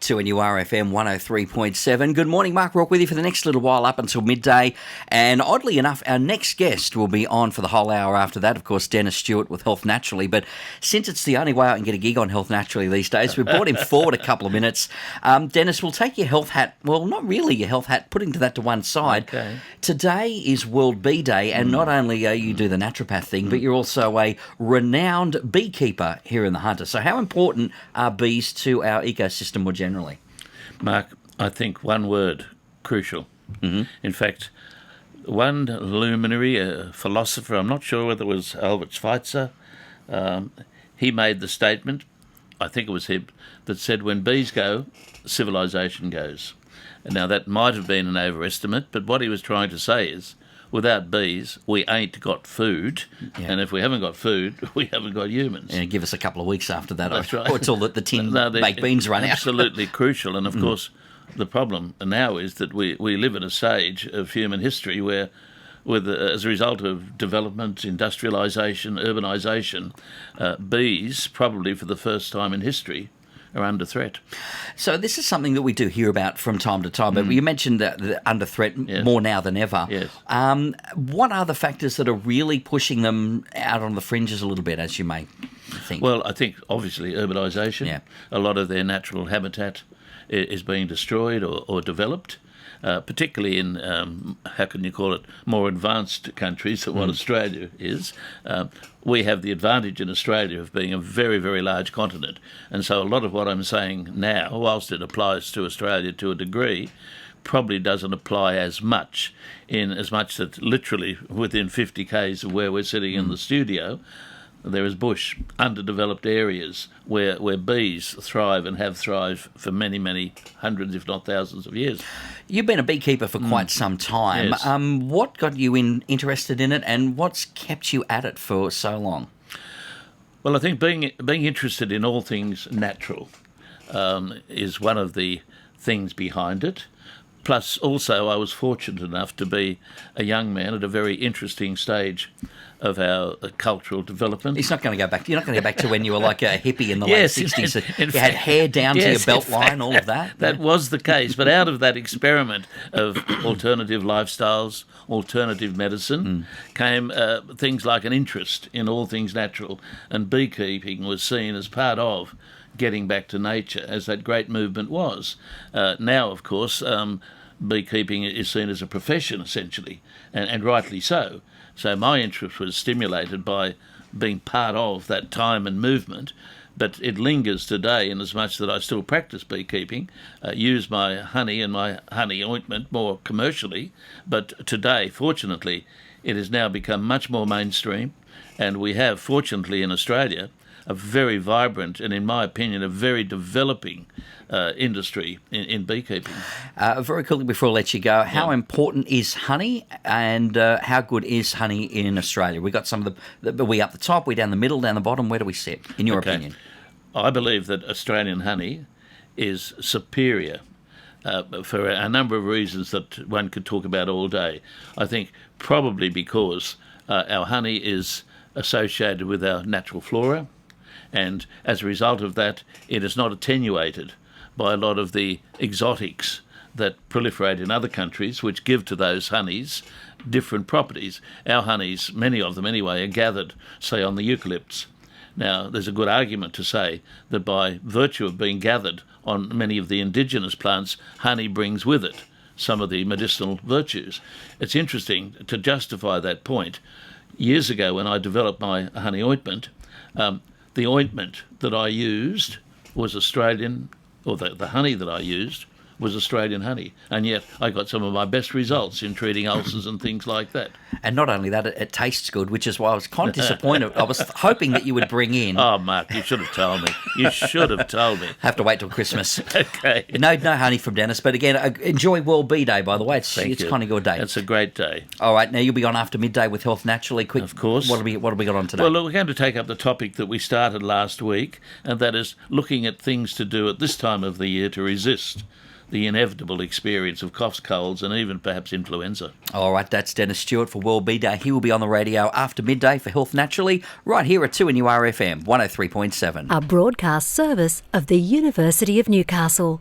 2NURFM 103.7. Good morning, Mark Rock with you for the next little while up until midday. And oddly enough, our next guest will be on for the whole hour after that. Of course, Denis Stewart with Health Naturally. But since it's the only way I can get a gig on Health Naturally these days, we brought him forward a couple of minutes. Denis, we'll take your health hat, well, not really your health hat, putting that to one side. Okay. Today is World Bee Day, and not only are you do the naturopath thing, but you're also a renowned beekeeper here in the Hunter. So how important are bees to our ecosystem more generally? Mark, I think one word, crucial. Mm-hmm. In fact, one luminary, a philosopher, I'm not sure whether it was Albert Schweitzer, he made the statement, I think it was him, that said, when bees go, civilization goes. And now that might have been an overestimate, but what he was trying to say is, without bees, we ain't got food, and if we haven't got food, we haven't got humans. And give us a couple of weeks after that, That's right. or it's all that the tin baked beans run out. Absolutely crucial, and of course, the problem now is that we live in a stage of human history where, as a result of development, industrialisation, urbanisation, bees, probably for the first time in history, are under threat. So this is something that we do hear about from time to time, but you mentioned that they're under threat more now than ever. Yes. What are the factors that are really pushing them out on the fringes a little bit, as you may think? Well, I think obviously urbanisation. Yeah. A lot of their natural habitat is being destroyed or developed, particularly in, how can you call it, more advanced countries than what Australia is. We have the advantage in Australia of being a very, very large continent. And so a lot of what I'm saying now, whilst it applies to Australia to a degree, probably doesn't apply as much, in as much that literally within 50 k's of where we're sitting in the studio, there is bush, underdeveloped areas where bees thrive and have thrived for many, many hundreds, if not thousands of years. You've been a beekeeper for quite some time. Yes. What got you interested in it, and what's kept you at it for so long? Well, I think being interested in all things natural is one of the things behind it. Plus, also, I was fortunate enough to be a young man at a very interesting stage of our cultural development. You're not going to go back to when you were like a hippie in the Yes, late 60s. in You had hair down to your yes, belt in line, fact, all of that. That was the case. But out of that experiment of alternative lifestyles, alternative medicine, came things like an interest in all things natural. And beekeeping was seen as part of getting back to nature, as that great movement was. Now, of course, beekeeping is seen as a profession, essentially, and rightly so. So my interest was stimulated by being part of that time and movement, but it lingers today in as much that I still practice beekeeping, use my honey and my honey ointment more commercially, but today, fortunately, it has now become much more mainstream, and we have, fortunately in Australia, a very vibrant and, in my opinion, a very developing industry in beekeeping. Very quickly before I let you go, how important is honey, and how good is honey in Australia? We got some of the we up the top, we down the middle, down the bottom. Where do we sit, in your opinion? I believe that Australian honey is superior for a number of reasons that one could talk about all day. I think probably because our honey is associated with our natural flora, and as a result of that, it is not attenuated by a lot of the exotics that proliferate in other countries, which give to those honeys different properties. Our honeys, many of them anyway, are gathered, say, on the eucalypts. Now, there's a good argument to say that by virtue of being gathered on many of the indigenous plants, honey brings with it some of the medicinal virtues. It's interesting to justify that point. Years ago, when I developed my honey ointment, the ointment that I used was Australian, or the honey that I used was Australian honey, and yet I got some of my best results in treating ulcers and things like that. And not only that, it tastes good, which is why I was kind of disappointed. I was hoping that you would bring in... Oh, Mark, you should have told me. You should have told me. Have to wait till Christmas. Okay. No honey from Denis, but again, enjoy World Bee Day, by the way. It's kind of your day. It's a great day. All right, now you'll be on after midday with Health Naturally. Quick, of course. What have we got on today? Well, look, we're going to take up the topic that we started last week, and that is looking at things to do at this time of the year to resist the inevitable experience of coughs, colds, and even perhaps influenza. All right, that's Denis Stewart for World Bee Day. He will be on the radio after midday for Health Naturally, right here at 2NURFM 103.7. A broadcast service of the University of Newcastle.